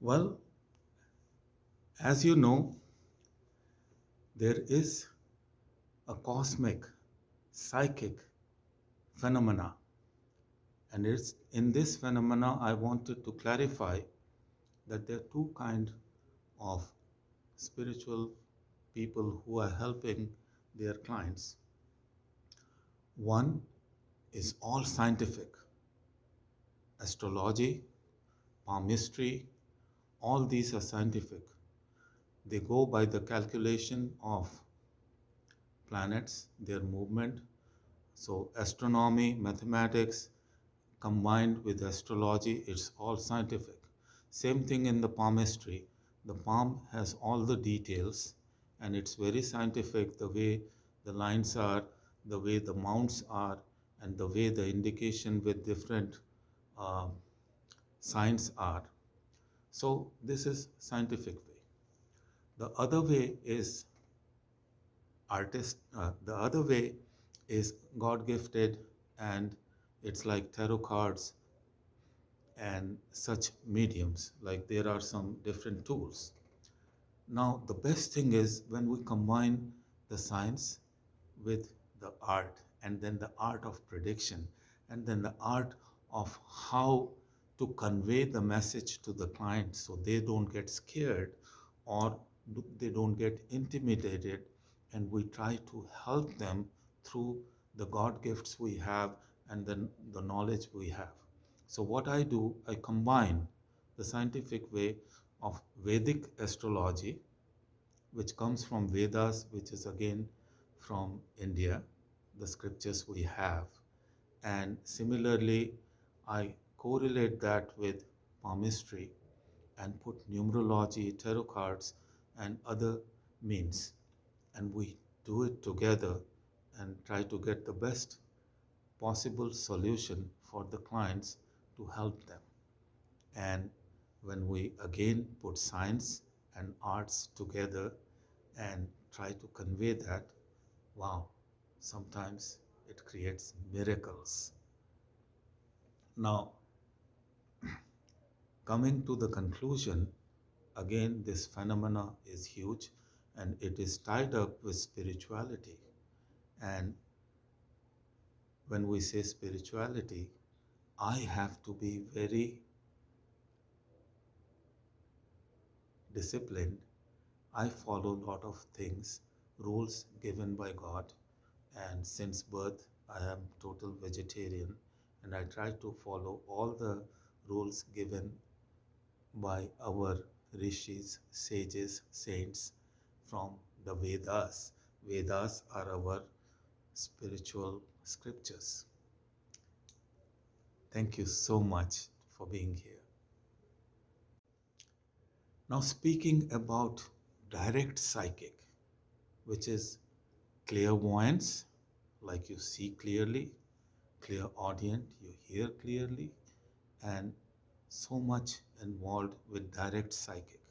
Well, as you know, there is a cosmic, psychic phenomena, and it's in this phenomena I wanted to clarify that there are two kind of spiritual people who are helping their clients. One is all scientific, astrology, palmistry, all these are scientific. They go by the calculation of planets, their movement. So, astronomy, mathematics combined with astrology, it's all scientific. Same thing in the palmistry. The palm has all the details and it's very scientific the way the lines are, the way the mounts are, and the way the indication with different uh, signs are. So, this is scientific way. The other way is the other way is God gifted, and it's like tarot cards and such mediums. Like there are some different tools. Now, the best thing is when we combine the science with the art, and then the art of prediction, and then the art of how to convey the message to the client so they don't get scared or they don't get intimidated, and we try to help them through the God gifts we have and then the knowledge we have. So, what I do, I combine the scientific way of Vedic astrology, which comes from Vedas, which is again from India, the scriptures we have. And similarly, I correlate that with palmistry and put numerology, tarot cards, and other means. And we do it together and try to get the best possible solution for the clients to help them. And when we again put science and arts together and try to convey that, wow, sometimes it creates miracles. Now, coming to the conclusion, again, this phenomena is huge and it is tied up with spirituality. And when we say spirituality, I have to be very disciplined. I follow a lot of things, rules given by God, and since birth I am total vegetarian and I try to follow all the rules given by our rishis, sages, saints from the Vedas. Vedas are our spiritual scriptures. Thank you so much for being here. Now, speaking about direct psychic, which is clairvoyance, like you see clearly, clairaudient, you hear clearly, and so much involved with direct psychic.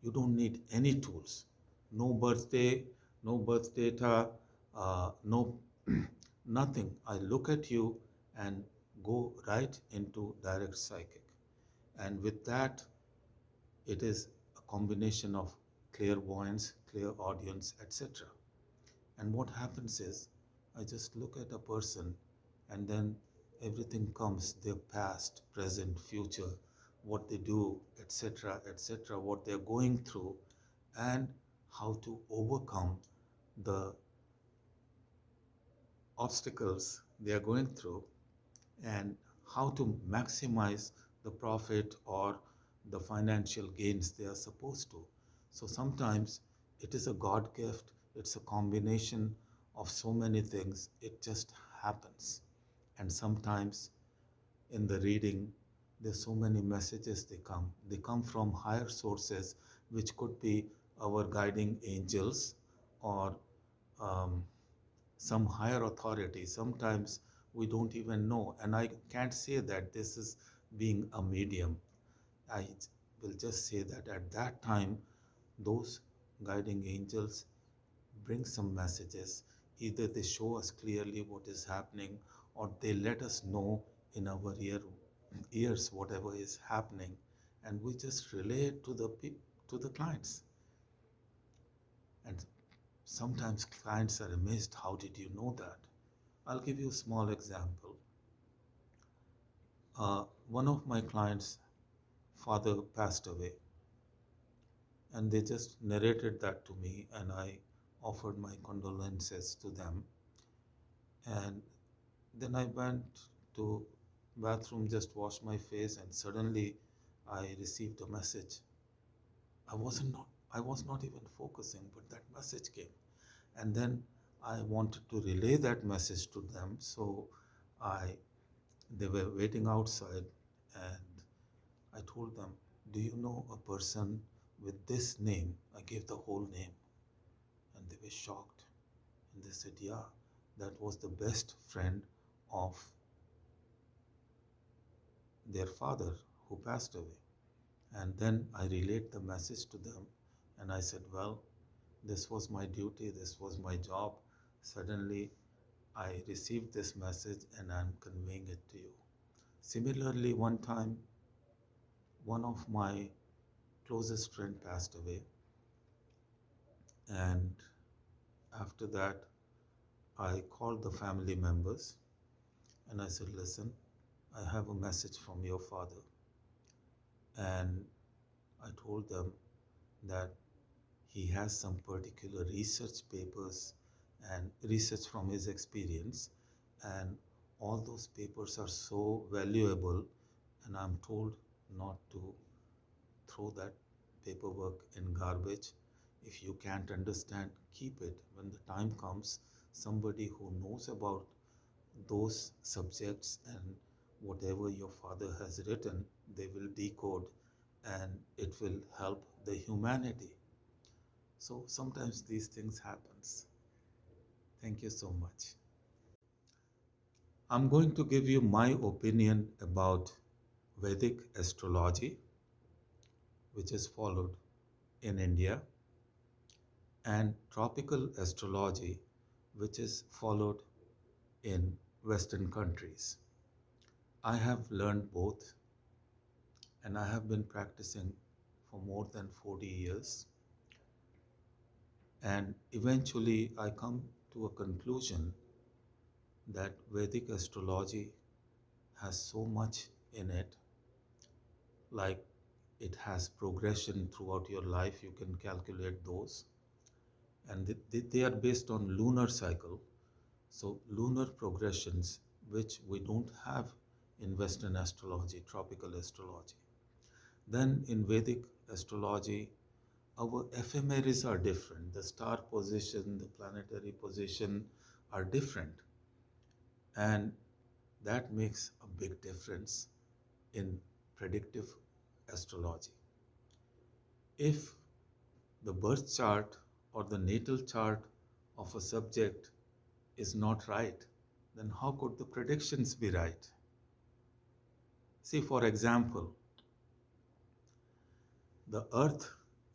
You don't need any tools, no birthday, no birth data, no nothing. I look at you and go right into direct psychic. And with that, it is a combination of clairvoyance, clairaudience, etc. And what happens is, I just look at a person and then everything comes their past, present, future, what they do, etc., etc., what they're going through, and how to overcome the obstacles they are going through, and how to maximize the profit or the financial gains they are supposed to. So sometimes it is a God gift, it's a combination of so many things, it just happens. And sometimes in the reading, there's so many messages they come from higher sources, which could be our guiding angels or um, some higher authority. Sometimes we don't even know, and I can't say that this is being a medium. I will just say that at that time, those guiding angels bring some messages. Either they show us clearly what is happening, or they let us know in our ears whatever is happening, and we just relay it to to the clients. And sometimes clients are amazed, how did you know that? I'll give you a small example. One of my clients' father passed away, and they just narrated that to me, and I offered my condolences to them. And then I went to bathroom, just washed my face, and suddenly I received a message. I was not even focusing, but that message came. And then I wanted to relay that message to them, so I they were waiting outside, and I told them, "Do you know a person with this name?" I gave the whole name, and they were shocked. And they said, "Yeah, that was the best friend of their father who passed away." And then I relayed the message to them, and I said, "Well, this was my duty, this was my job. Suddenly, I received this message and I'm conveying it to you." Similarly, one time, one of my closest friend passed away, and after that, I called the family members and I said, "Listen, I have a message from your father." And I told them that he has some particular research papers and research from his experience, and all those papers are so valuable, and I'm told not to throw that paperwork in garbage. If you can't understand, keep it. When the time comes, somebody who knows about those subjects and whatever your father has written, they will decode, and it will help the humanity. So sometimes these things happens. Thank you so much. I'm going to give you my opinion about Vedic astrology, which is followed in India, and tropical astrology, which is followed in Western countries. I have learned both, and I have been practicing for more than 40 years. And eventually, I come to a conclusion that Vedic astrology has so much in it, like it has progression throughout your life. You can calculate those, and they are based on lunar cycle. So lunar progressions, which we don't have in Western astrology, tropical astrology. Then in Vedic astrology, our ephemeris are different. The star position, the planetary position are different. And that makes a big difference in predictive astrology. If the birth chart or the natal chart of a subject is not right, then how could the predictions be right? See, for example, the earth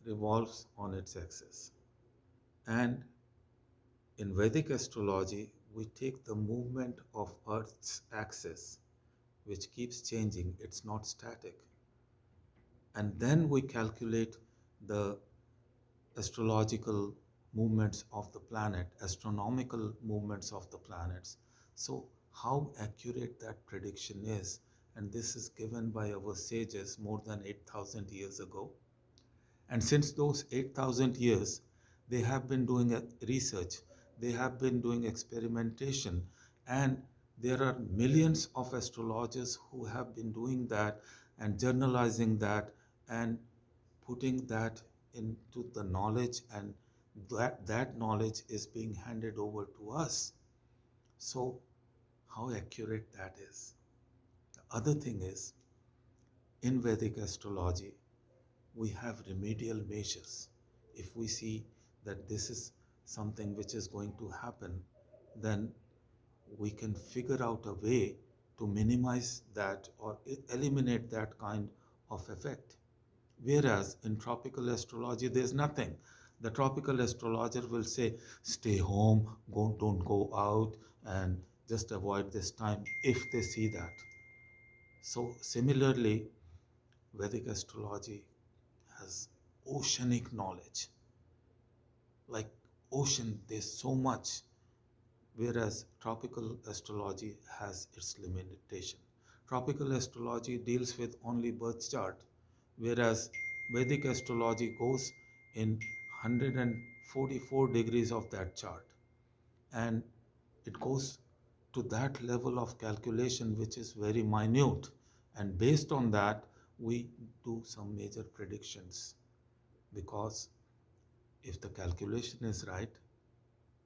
revolves on its axis. And in Vedic astrology, we take the movement of earth's axis, which keeps changing, it's not static. And then we calculate the astrological movements of the planet, astronomical movements of the planets. So, how accurate that prediction is, and this is given by our sages more than 8,000 years ago. And since those 8,000 years, they have been doing research, they have been doing experimentation, and there are millions of astrologers who have been doing that and journalizing that and putting that into the knowledge, and that knowledge is being handed over to us. So how accurate that is. The other thing is, in Vedic astrology, we have remedial measures. If we see that this is something which is going to happen, then we can figure out a way to minimize that or eliminate that kind of effect. Whereas in tropical astrology, there's nothing. The tropical astrologer will say, stay home, don't go out, and just avoid this time if they see that. So, similarly, Vedic astrology has oceanic knowledge. Like ocean, there's so much, whereas tropical astrology has its limitation. Tropical astrology deals with only birth chart, whereas Vedic astrology goes in 144 degrees of that chart, and it goes to that level of calculation which is very minute, and based on that we do some major predictions, because if the calculation is right,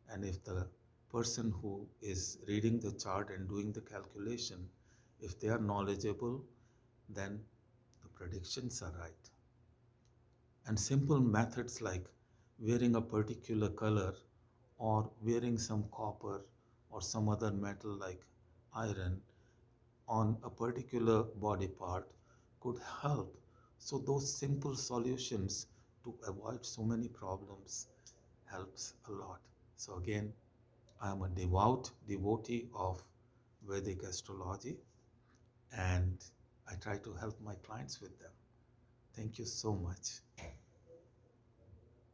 and if the person who is reading the chart and doing the calculation, if they are knowledgeable, then the predictions are right. And simple methods like wearing a particular color, or wearing some copper or some other metal like iron on a particular body part could help. So those simple solutions to avoid so many problems helps a lot. So again, I am a devout devotee of Vedic astrology, and I try to help my clients with them. Thank you so much.